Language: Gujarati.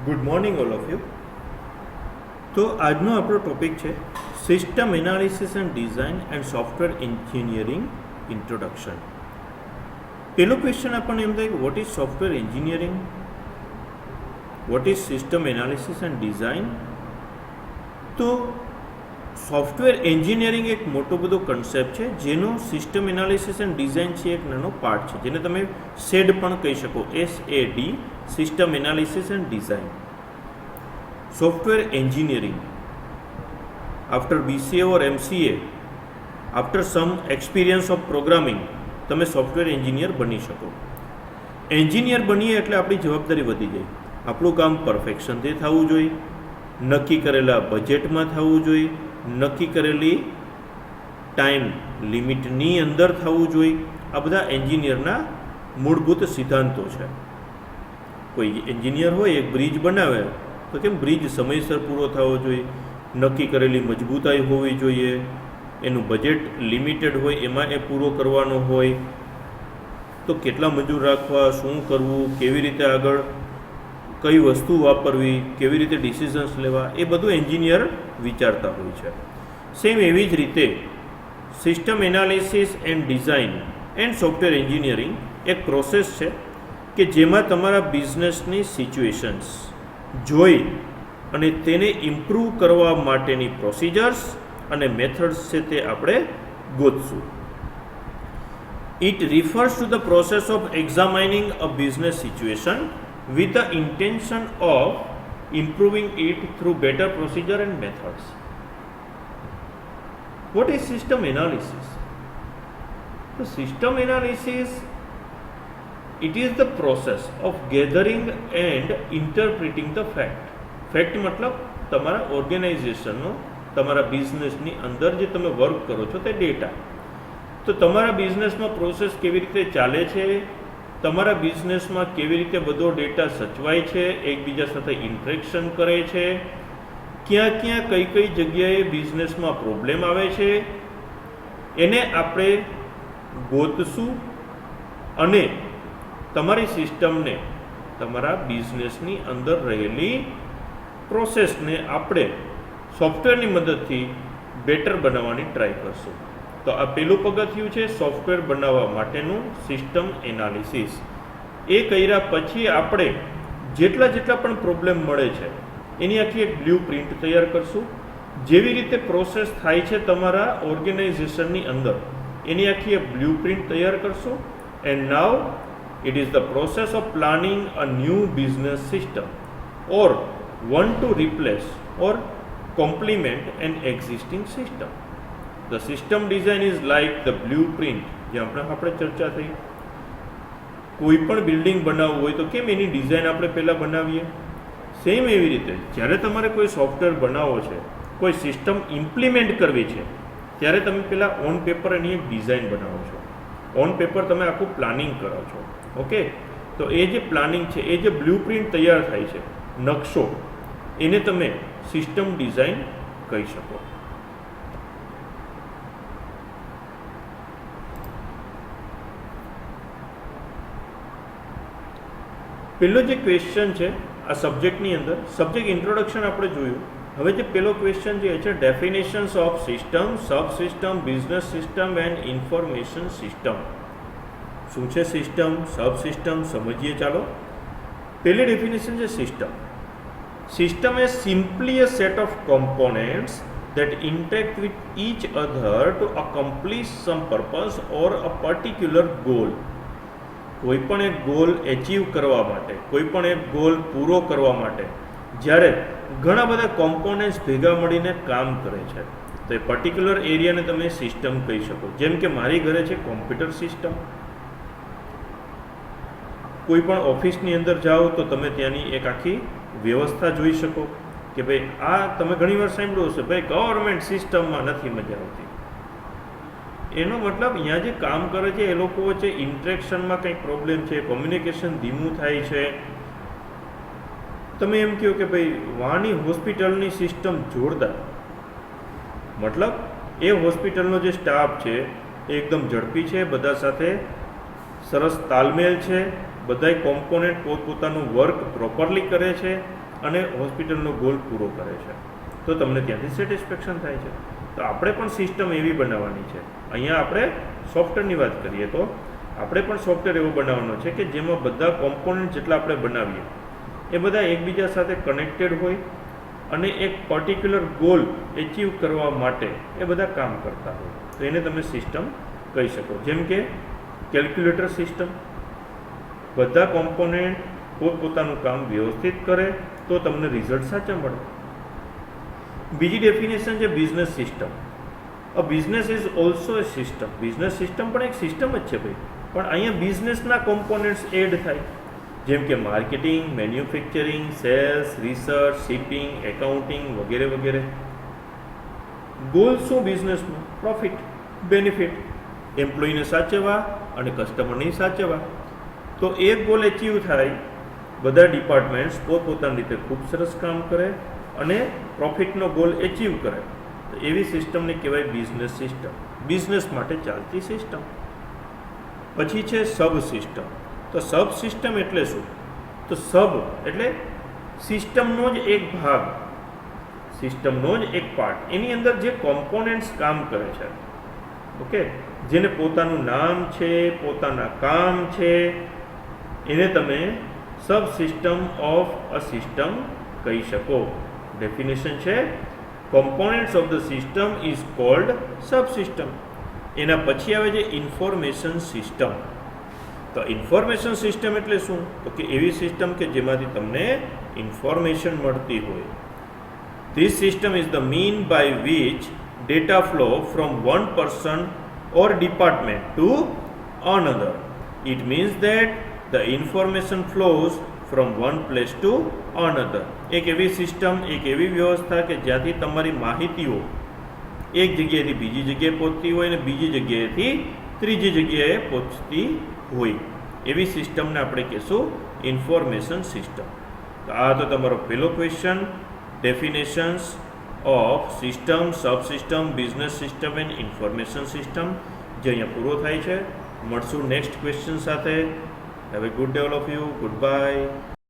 Good morning all of you. તો આજનો આપણો ટોપિક છે system analysis and design and software engineering introduction. પહેલો ક્વેશ્ચન આપણને એમ થાય કે what is software engineering, what is system analysis and design. તો સોફ્ટવેર એન્જિનિયરિંગ એક મોટો બધો કન્સેપ્ટ છે જેનો સિસ્ટમ એનાલિસિસ એન્ડ ડિઝાઇન છે એક નાનો પાર્ટ છે, જેને તમે SAD પણ કહી શકો, SAD, system analysis and design. Software engineering after BCA or MCA, after some experience of programming, તમે સોફ્ટવેર એન્જિનિયર બની શકો. એન્જિનિયર બનીએ એટલે આપણી જવાબદારી વધી જાય. આપણું કામ પરફેક્શનથી થવું જોઈએ, નક્કી કરેલા બજેટમાં થવું જોઈએ, નક્કી કરેલી ટાઈમ લિમિટની અંદર થવું જોઈએ. આ બધા એન્જિનિયરના મૂળભૂત સિદ્ધાંતો છે. કોઈ એન્જિનિયર હોય એક બ્રિજ બનાવે તો કેમ બ્રિજ સમયસર પૂરો થવો જોઈએ, નક્કી કરેલી મજબૂતાઈ હોવી જોઈએ, એનું બજેટ લિમિટેડ હોય એમાં એ પૂરો કરવાનો હોય, તો કેટલા મજૂર રાખવા, શું કરવું, કેવી રીતે આગળ કઈ વસ્તુ વાપરવી, કેવી રીતે ડિસિઝન્સ લેવા, એ બધું એન્જિનિયર વિચારતા હોય છે. સેમ એવી જ રીતે system analysis and design and software engineering એક પ્રોસેસ છે કે જેમાં તમારા બિઝનેસની સિચ્યુએશન્સ જોઈ અને તેને ઇમ્પ્રૂવ કરવા માટેની પ્રોસિજર્સ અને મેથડ્સ છે તે આપણે ગોતશું. It refers to the process of examining a business situation with the intention of improving it through better procedure and methods. What is system analysis? The system analysis, it is the process of gathering and interpreting the fact. Fact મતલબ તમારા ઓર્ગેનાઇઝેશનનો, તમારા બિઝનેસની અંદર જે તમે વર્ક કરો છો તે ડેટા. તો તમારા બિઝનેસમાં પ્રોસેસ કેવી રીતે ચાલે છે, તમારા બિઝનેસમાં કેવી રીતે બધો ડેટા સચવાય છે, એકબીજા સાથે ઇન્ટરેક્શન કરે છે, ક્યાં ક્યાં કઈ કઈ જગ્યાએ બિઝનેસમાં પ્રોબ્લેમ આવે છે, એને આપણે ગોતશું અને તમારી સિસ્ટમને, તમારા બિઝનેસની અંદર રહેલી પ્રોસેસને આપણે સોફ્ટવેરની મદદથી બેટર બનાવવાની ટ્રાય કરશું. તો આ પહેલું પગથિયું છે સોફ્ટવેર બનાવવા માટેનું સિસ્ટમ એનાલિસિસ. એ કર્યા પછી આપણે જેટલા પણ પ્રોબ્લેમ મળે છે એની આખી એક બ્લુ પ્રિન્ટ તૈયાર કરશું. જેવી રીતે પ્રોસેસ થાય છે તમારા ઓર્ગેનાઇઝેશનની અંદર એની આખી એક બ્લુ પ્રિન્ટ તૈયાર કરશું. And now it is the process of planning a new business system or one to replace or complement an existing system. The system design is like the blueprint, જે આપણે ચર્ચા થઈ. કોઈ પણ બિલ્ડિંગ બનાવવું હોય તો કેમ એની ડિઝાઇન આપણે પહેલાં બનાવીએ, સેમ એવી રીતે જ્યારે તમારે કોઈ સોફ્ટવેર બનાવવો છે, કોઈ સિસ્ટમ ઇમ્પ્લિમેન્ટ કરવી છે, ત્યારે તમે પહેલાં ઓન પેપર એની એક ડિઝાઇન બનાવો છો, ઓન પેપર તમે આખું પ્લાનિંગ કરો છો. ઓકે, તો એ જે પ્લાનિંગ છે, એ જે બ્લુપ્રિન્ટ તૈયાર થાય છે, નકશો, એને તમે સિસ્ટમ ડિઝાઇન કહી શકો. પહેલો જે ક્વેશ્ચન છે આ સબ્જેક્ટની અંદર, સબ્જેક્ટ ઇન્ટ્રોડક્શન આપણે જોયું. હવે જે પહેલો ક્વેશ્ચન જે છે definitions of system, sub system, business system and information system. શું છે સિસ્ટમ, સબ સિસ્ટમ, સમજીએ ચાલો. પહેલી ડેફિનેશન છે system. System is simply a set of components that interact with each other to accomplish some purpose or a particular goal. કોઈ પણ એક ગોલ એચીવ કરવા માટે, કોઈ પણ એક ગોલ પૂરો કરવા માટે જ્યારે ઘણા બધા કોમ્પોનન્ટ્સ ભેગા મળીને કામ કરે છે તો એ પર્ટિક્યુલર એરિયાને તમે સિસ્ટમ કહી શકો. જેમ કે મારી ઘરે છે કોમ્પ્યુટર સિસ્ટમ. કોઈ પણ ઓફિસની અંદર જાઓ તો તમે ત્યાંની એક આખી વ્યવસ્થા જોઈ શકો કે ભાઈ આ તમે ઘણીવાર સાંભળ્યું હશે, ભાઈ ગવર્મેન્ટ સિસ્ટમમાં નથી મજા આવતી. એનો મતલબ અહીંયા જે કામ કરે છે એ લોકો વચ્ચે ઇન્ટરેક્શનમાં કંઈક પ્રોબ્લેમ છે, કોમ્યુનિકેશન ધીમું થાય છે. તમે એમ કહો કે ભાઈ વાની હોસ્પિટલની સિસ્ટમ જોરદાર, મતલબ એ હોસ્પિટલનો જે સ્ટાફ છે એ એકદમ ઝડપી છે, બધા સાથે સરસ તાલમેલ છે, બધાય કોમ્પોનન્ટ પોતપોતાનું વર્ક પ્રોપરલી કરે છે અને હોસ્પિટલનો ગોલ પૂરો કરે છે, તો તમને ત્યાંથી સેટિસ્ફેક્શન થાય છે. તો આપણે પણ સિસ્ટમ એવી બનાવવાની છે. અહીંયા આપણે સોફ્ટવેરની વાત કરીએ તો આપણે પણ સોફ્ટવેર એવો બનાવવાનો છે કે જેમાં બધા કોમ્પોનન્ટ જેટલા આપણે બનાવીએ એ બધા એકબીજા સાથે કનેક્ટેડ હોય અને એક પર્ટિક્યુલર ગોલ એચીવ કરવા માટે એ બધા કામ કરતા હોય, તો એને તમે સિસ્ટમ કહી શકો. જેમ કે કેલ્ક્યુલેટર સિસ્ટમ, બધા કોમ્પોનન્ટ પોતપોતાનું કામ વ્યવસ્થિત કરે તો તમને રિઝલ્ટ સાચા મળે. બીજી ડેફિનેશન છે business system. A business is also a system. Business system પણ એક સિસ્ટમ જ છે ભાઈ, પણ અહીંયા બિઝનેસના કોમ્પોનન્ટ્સ એડ થાય, જેમ કે marketing, manufacturing, sales, research, shipping, accounting વગેરે વગેરે. ગોલ શું બિઝનેસમાં? પ્રોફિટ, બેનિફિટ, એમ્પ્લોયીને સાચવવા અને કસ્ટમરને સાચવવા. તો એક ગોલ એચીવ થાય, બધા ડિપાર્ટમેન્ટ્સ પોતપોતાની રીતે ખૂબ સરસ કામ કરે અને પ્રોફિટનો ગોલ એચીવ કરે, તો એવી સિસ્ટમને કહેવાય બિઝનેસ સિસ્ટમ, બિઝનેસ માટે ચાલતી સિસ્ટમ. પછી છે સબ સિસ્ટમ. તો સબ સિસ્ટમ એટલે શું? તો સબ એટલે સિસ્ટમનો જ એક ભાગ, સિસ્ટમનો જ એક પાર્ટ, એની અંદર જે કોમ્પોનન્ટ્સ કામ કરે છે, ઓકે, જેને પોતાનું નામ છે, પોતાના કામ છે, એને તમે સબ સિસ્ટમ ઓફ અ સિસ્ટમ કહી શકો. ડેફિનેશન છે components of the system is called sub system. એના પછી આવે છે ઇન્ફોર્મેશન સિસ્ટમ. તો ઇન્ફોર્મેશન સિસ્ટમ એટલે શું? તો કે એવી સિસ્ટમ કે જેમાંથી તમને ઇન્ફોર્મેશન મળતી હોય. This system is the mean by which data flow from one person or department to another. It means that the information flows from one place to another. એક એવી સિસ્ટમ, એક એવી વ્યવસ્થા કે જ્યાંથી તમારી માહિતીઓ એક જગ્યાએથી બીજી જગ્યાએ પહોંચતી હોય અને બીજી જગ્યાએથી ત્રીજી જગ્યાએ પહોંચતી હોય, એવી સિસ્ટમને આપણે કહીશું ઇન્ફોર્મેશન સિસ્ટમ. તો આ તો તમારો પહેલો question, definitions of system, sub system, business system and information system, જે અહીંયા પૂરો થાય છે. મળશું નેક્સ્ટ ક્વેશ્ચન સાથે. Have a good day all of you. Good bye.